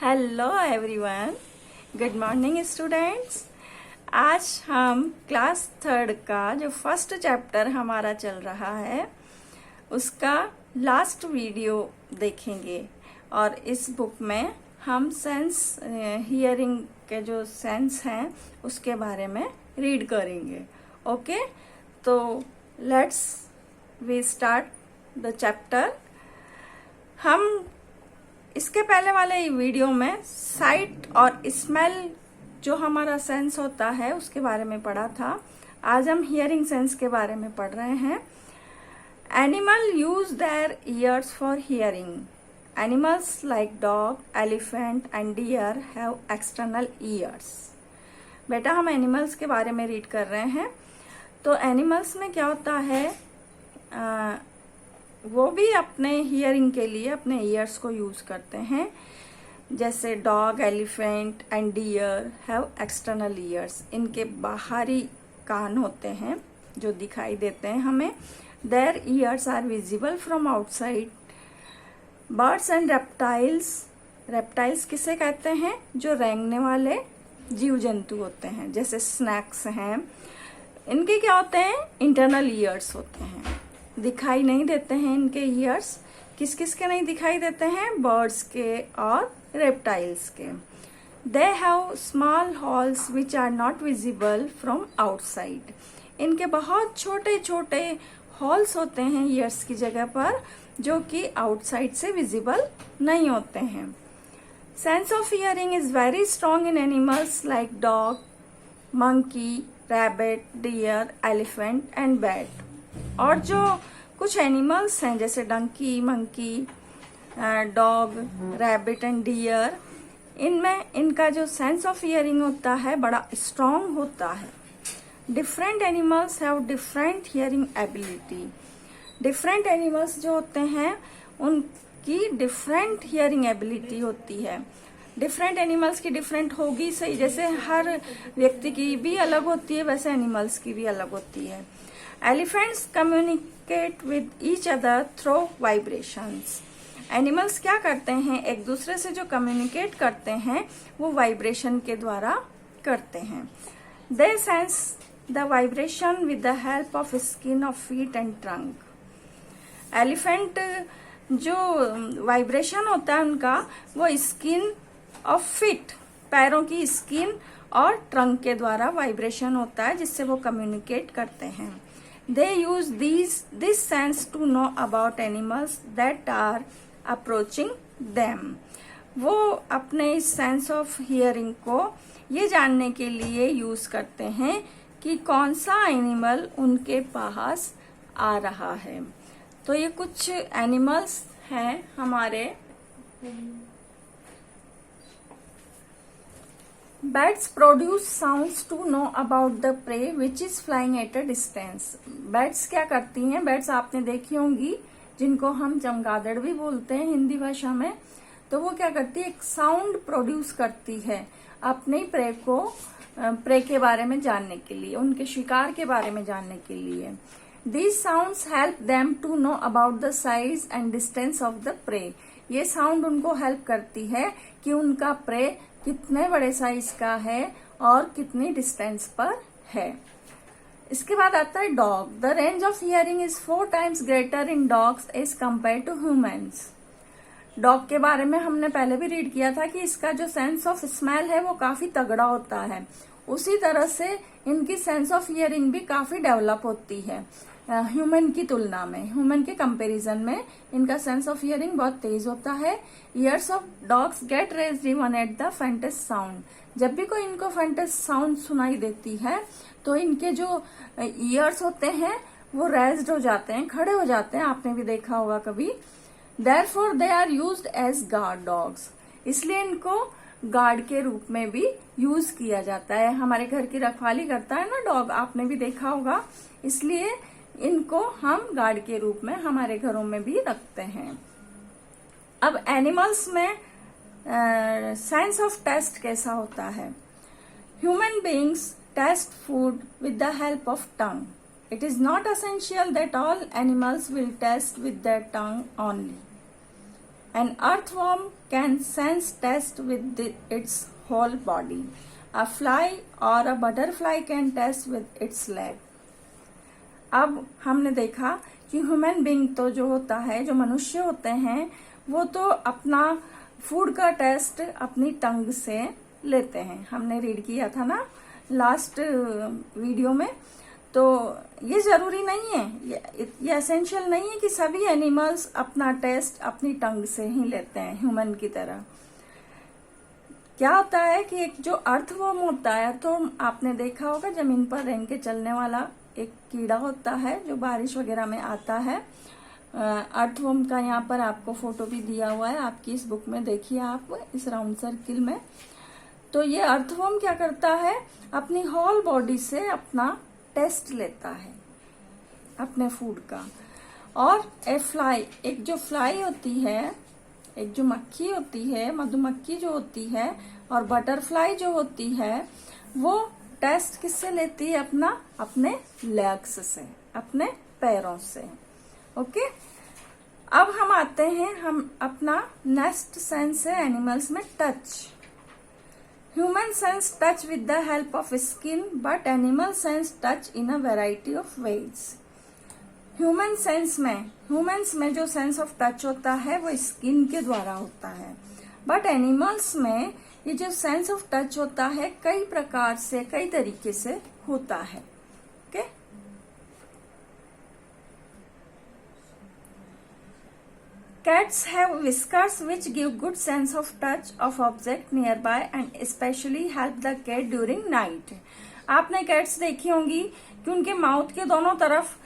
Hello everyone, good morning students. आज हम class third का जो फर्स्ट चैप्टर हमारा चल रहा है उसका लास्ट वीडियो देखेंगे और इस बुक में हम सेंस हियरिंग के जो सेंस हैं उसके बारे में रीड करेंगे। ओके, तो let's we start the chapter. हम इसके पहले वाले वीडियो में साइट और स्मेल जो हमारा सेंस होता है उसके बारे में पढ़ा था। आज हम हियरिंग सेंस के बारे में पढ़ रहे हैं। Animal use their ears for hearing. Animals like dog, elephant and deer have external ears. बेटा, हम एनिमल्स के बारे में रीड कर रहे हैं। तो एनिमल्स में क्या होता है, वो भी अपने हियरिंग के लिए अपने ईयर्स को यूज करते हैं। जैसे dog, elephant and deer have external ears. इनके बाहरी कान होते हैं जो दिखाई देते हैं हमें। Their ears are visible from outside. Birds and reptiles. Reptiles किसे कहते हैं? जो रेंगने वाले जीव जंतु होते हैं, जैसे स्नैक्स हैं। इनके क्या होते हैं? इंटरनल ईयर्स होते हैं, दिखाई नहीं देते हैं इनके ईयर्स। किस किस के नहीं दिखाई देते हैं? बर्ड्स के और रेप्टाइल्स के। They have small holes which are not visible from outside. इनके बहुत छोटे छोटे हॉल्स होते हैं ईयर्स की जगह पर, जो कि आउटसाइड से विजिबल नहीं होते हैं। Sense of hearing is very strong in animals like dog, monkey, rabbit, deer, elephant and bat. और जो कुछ एनिमल्स हैं जैसे donkey, monkey, dog, rabbit and deer, इनमें इनका जो सेंस ऑफ हियरिंग होता है बड़ा स्ट्रॉन्ग होता है। Different animals have different hearing ability. Different animals जो होते हैं उनकी डिफरेंट हियरिंग एबिलिटी होती है। डिफरेंट एनिमल्स की डिफरेंट होगी सही, जैसे हर व्यक्ति की भी अलग होती है वैसे एनिमल्स की भी अलग होती है। Elephants communicate with each other through vibrations. Animals क्या करते हैं? एक दूसरे से जो कम्युनिकेट करते हैं वो वाइब्रेशन के द्वारा करते हैं। They sense the vibration with the help of skin of feet and trunk. Elephant जो वाइब्रेशन होता है उनका, वो स्किन ऑफ फीट, पैरों की स्किन और ट्रंक के द्वारा वाइब्रेशन होता है जिससे वो कम्युनिकेट करते हैं। They use this sense to know about animals that are approaching them. वो अपने इस सेंस ऑफ हियरिंग को ये जानने के लिए यूज करते हैं कि कौन सा एनिमल उनके पास आ रहा है। तो ये कुछ एनिमल्स हैं हमारे। Bats produce sounds to know about the prey which is flying at a distance. Bats क्या करती हैं? Bats आपने देखी होंगी, जिनको हम चमगादड़ भी बोलते हैं हिंदी भाषा में। तो वो क्या करती है? एक साउंड प्रोड्यूस करती है अपने प्रे के बारे में जानने के लिए, उनके शिकार के बारे में जानने के लिए। These sounds help them to know about the size and distance of the prey. ये साउंड उनको हेल्प करती है कि उनका प्रे कितने बड़े साइज का है और कितनी डिस्टेंस पर है। इसके बाद आता है dog. The range of hearing is 4 times greater in dogs as compare to humans. Dog के बारे में हमने पहले भी रीड किया था कि इसका जो सेंस ऑफ स्मेल है वो काफी तगड़ा होता है। उसी तरह से इनकी सेंस ऑफ हियरिंग भी काफी डेवलप होती है ह्यूमन की तुलना में। ह्यूमन के कंपैरिजन में इनका सेंस ऑफ हियरिंग बहुत तेज होता है। Ears of dogs get raised even at the faintest sound. जब भी कोई इनको फेंटेस्ट साउंड सुनाई देती है तो इनके जो ईयर्स होते हैं वो रेज्ड हो जाते हैं, खड़े हो जाते हैं। आपने भी देखा होगा कभी। Therefore they are used as guard dogs. इसलिए इनको गार्ड के रूप में भी यूज किया जाता है। हमारे घर की रखवाली करता है ना डॉग, आपने भी देखा होगा। इसलिए इनको हम गार्ड के रूप में हमारे घरों में भी रखते हैं। अब एनिमल्स में सेंस ऑफ टेस्ट कैसा होता है? Human beings taste food with the help of tongue. It is not essential that all animals will taste with their tongue only. An earthworm can sense taste with its whole body. A fly or a butterfly can taste with its leg. अब हमने देखा कि human being तो जो होता है, जो मनुष्य होते हैं, वो तो अपना फूड का टेस्ट अपनी टंग से लेते हैं. हमने रीड किया था ना लास्ट वीडियो में. तो ये जरूरी नहीं है, ये एसेंशियल नहीं है कि सभी एनिमल्स अपना टेस्ट अपनी टंग से ही लेते हैं ह्यूमन की तरह. क्या होता है कि एक जो अर्थवर्म होता है, तो आपने देखा होगा जमीन पर रेंग के चलने वाला एक कीड़ा होता है जो बारिश वगैरह में आता है. अर्थवर्म का यहाँ पर आपको फोटो भी दिया हुआ है आपकी इस बुक में, देखिए आप इस राउंड सर्किल में. तो ये अर्थवर्म क्या करता है, अपनी होल बॉडी से अपना टेस्ट लेता है अपने फूड का. और ए फ्लाई, एक जो फ्लाई होती है, एक जो मक्खी होती है, मधुमक्खी जो होती है, और बटरफ्लाई जो होती है, वो टेस्ट किससे लेती है अपना, अपने लेग्स से, अपने पैरों से. ओके, अब हम आते हैं, हम अपना नेक्स्ट सेंस है एनिमल्स में touch. Human sense touch with the help of skin, but animal sense touch in a variety of ways. Humans में जो sense of touch होता है वो skin के द्वारा होता है, but animals में ये जो sense of touch होता है कई प्रकार से, कई तरीके से होता है. Okay? Cats have whiskers which give good sense of touch of object nearby and especially help the cat during night. आपने कैट्स देखी होंगी कि उनके माउथ के दोनों तरफ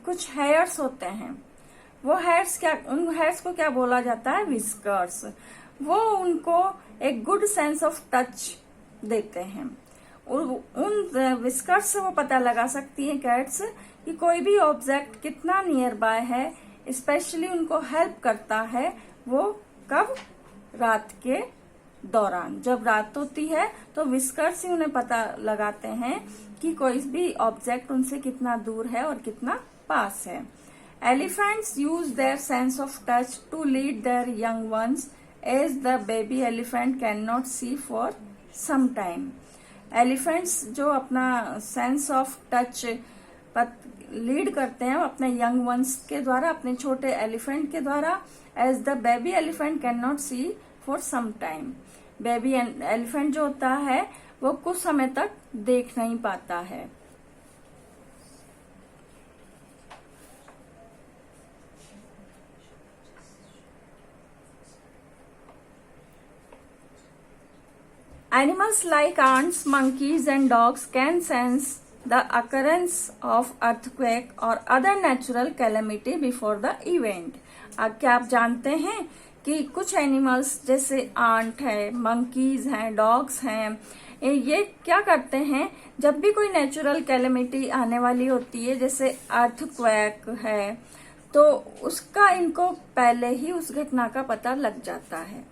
कुछ हेयर्स होते हैं. वो हेयर्स क्या, उन हेयर्स को क्या बोला जाता है, विस्कर्स. वो उनको एक गुड सेंस ऑफ टच देते हैं. उन विस्कर्स से वो पता लगा सकती है कैट्स कि कोई भी ऑब्जेक्ट कितना नियर बाय है. स्पेशली उनको हेल्प करता है वो कब, रात के दौरान. जब रात होती है तो विस्कर्स ही उन्हें पता लगाते हैं कि कोई भी ऑब्जेक्ट उनसे कितना दूर है और कितना पास है. Elephants use their sense of touch to lead their young ones as the baby elephant can not see for some time. Elephants जो अपना सेंस ऑफ टच लीड करते हैं अपने यंग वंस के द्वारा, अपने छोटे एलिफेंट के द्वारा. As the baby elephant can not see for some time. Baby elephant जो होता है वो कुछ समय तक देख नहीं पाता है. Animals like ants, monkeys and dogs can sense the occurrence of earthquake or other natural calamity before the event. अब क्या आप जानते हैं कि कुछ एनिमल्स जैसे आंट है, मंकीज हैं, डॉग्स हैं, ये क्या करते हैं, जब भी कोई नेचुरल कैलेमिटी आने वाली होती है जैसे अर्थक्वेक है, तो उसका इनको पहले ही उस घटना का पता लग जाता है.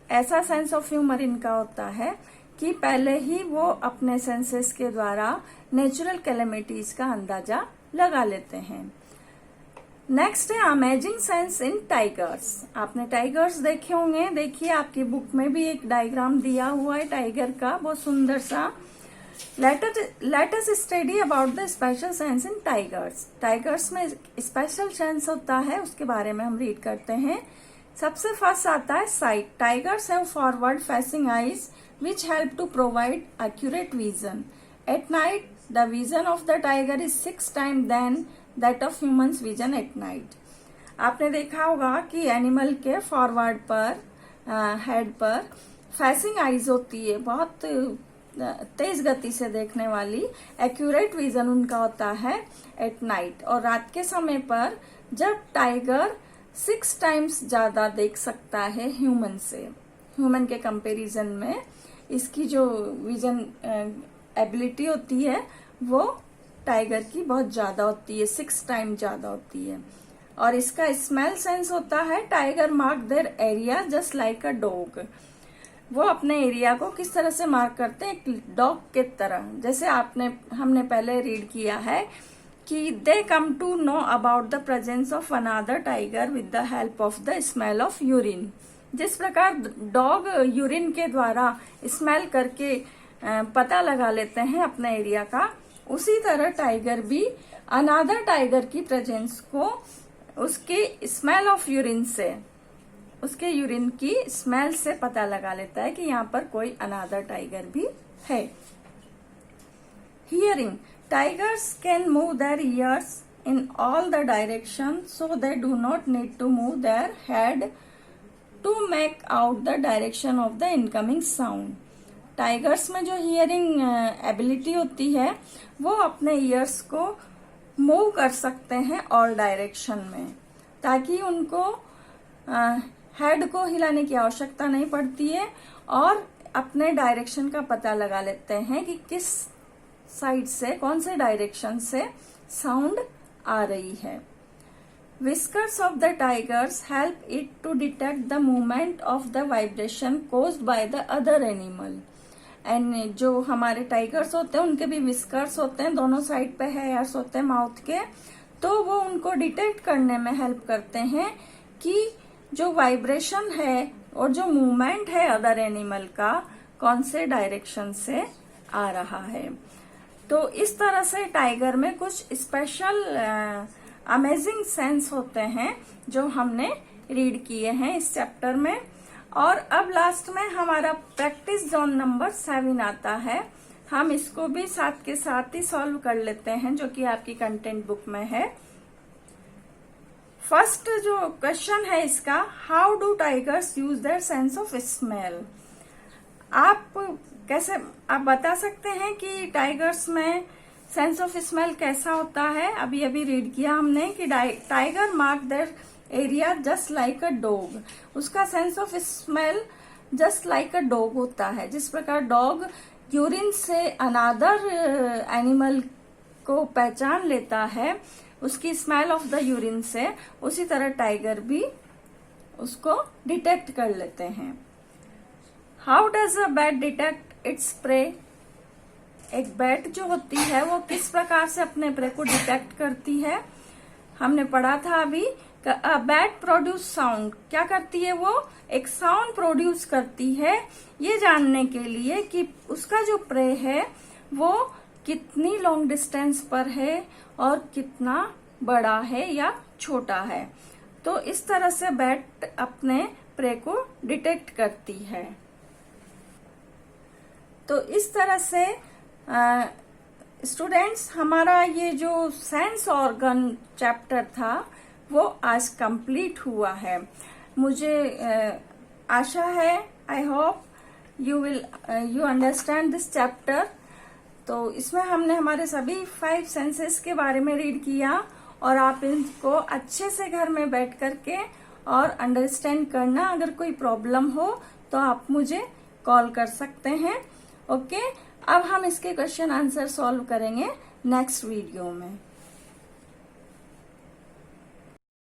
ऐसा सेंस ऑफ ह्यूमर इनका होता है कि पहले ही वो अपने सेंसेस के द्वारा नेचुरल कैलेमिटीज का अंदाजा लगा लेते हैं. नेक्स्ट है अमेजिंग सेंस इन टाइगर्स. आपने टाइगर्स देखे होंगे, देखिए आपकी बुक में भी एक डायग्राम दिया हुआ है टाइगर का, बहुत सुंदर सा. Let us study about the special sense in tigers. Tigers में स्पेशल सेंस होता है, उसके बारे में हम रीड करते हैं. सबसे फर्स्ट आता है site. Tigers have forward facing eyes which help to provide accurate vision. At night, the vision of the tiger is 6 times than that of humans vision at night. आपने देखा होगा कि एनिमल के फॉरवर्ड पर, head पर facing eyes होती है, बहुत तेज गति से देखने वाली. एक्यूरेट विजन उनका होता है एट नाइट, और रात के समय पर जब टाइगर 6 टाइम्स ज्यादा देख सकता है ह्यूमन से. ह्यूमन के कंपैरिजन में इसकी जो विजन एबिलिटी होती है वो टाइगर की बहुत ज्यादा होती है, 6 टाइम ज्यादा होती है. और इसका स्मेल सेंस होता है, tiger mark their area just like a dog. वो अपने एरिया को किस तरह से मार्क करते हैं, एक डॉग के तरह. जैसे हमने पहले रीड किया है कि they come to know about the presence of another tiger with the help of the smell of urine. जिस प्रकार डॉग यूरिन के द्वारा स्मेल करके पता लगा लेते हैं अपने एरिया का, उसी तरह टाइगर भी अनदर टाइगर की प्रेजेंस को उसके स्मेल ऑफ यूरिन से, उसके यूरिन की स्मेल से पता लगा लेता है कि यहाँ पर कोई अनदर टाइगर भी है। Hearing, tigers can move their ears in all the directions, so they do not need to move their head to make out the direction of the incoming sound. Tigers में जो hearing ability होती है वो अपने years को move कर सकते हैं ऑल डायरेक्शन में, ताकि उनको हेड को हिलाने की आवश्यकता नहीं पड़ती है और अपने डायरेक्शन का पता लगा लेते हैं कि किस साइड से, कौन से डायरेक्शन से साउंड आ रही है। Whiskers of the tigers help it to detect the movement of the vibration caused by the other animal. And जो हमारे टाइगर्स होते हैं उनके भी विस्कर्स होते हैं, दोनों साइड पे हेयर्स होते हैं माउथ के, तो वो उनको डिटेक्ट करने में हेल्प करते हैं कि जो वाइब्रेशन है और जो मूवमेंट है अदर एनिमल का कौन से डायरेक्शन से आ रहा है। तो इस तरह से टाइगर में कुछ स्पेशल अमेजिंग सेंस होते हैं जो हमने रीड किए हैं इस चैप्टर में। और अब लास्ट में हमारा प्रैक्टिस जोन नंबर 7 आता है। हम इसको भी साथ के साथ ही सॉल्व कर लेते हैं, जो कि आपकी कंटेंट बुक में है। फर्स्ट जो क्वेश्चन है इसका, how do tigers use their sense of smell. आप बता सकते हैं कि टाइगर्स में सेंस ऑफ स्मेल कैसा होता है। अभी रीड किया हमने कि tiger mark their area just like a dog. उसका sense of smell just like a dog होता है। जिस प्रकार डॉग यूरिन से अनादर एनिमल को पहचान लेता है उसकी स्मेल ऑफ द यूरिन से, उसी तरह टाइगर भी उसको डिटेक्ट कर लेते हैं। How does a bat detect its prey. एक बैट जो होती है वो किस प्रकार से अपने प्रे को डिटेक्ट करती है। हमने पढ़ा था अभी, बैट प्रोड्यूस साउंड। क्या करती है वो? एक साउंड प्रोड्यूस करती है ये जानने के लिए कि उसका जो प्रे है वो कितनी लॉन्ग डिस्टेंस पर है और कितना बड़ा है या छोटा है। तो इस तरह से बैट अपने प्रे को डिटेक्ट करती है। तो इस तरह से स्टूडेंट्स हमारा ये जो सेंस ऑर्गन चैप्टर था वो आज कंप्लीट हुआ है। मुझे आशा है, I hope you understand this chapter. तो इसमें हमने हमारे सभी 5 सेंसेस के बारे में रीड किया और आप इनको अच्छे से घर में बैठ करके और अंडरस्टैंड करना। अगर कोई प्रॉब्लम हो तो आप मुझे कॉल कर सकते हैं। ओके, अब हम इसके क्वेश्चन आंसर सॉल्व करेंगे नेक्स्ट वीडियो में।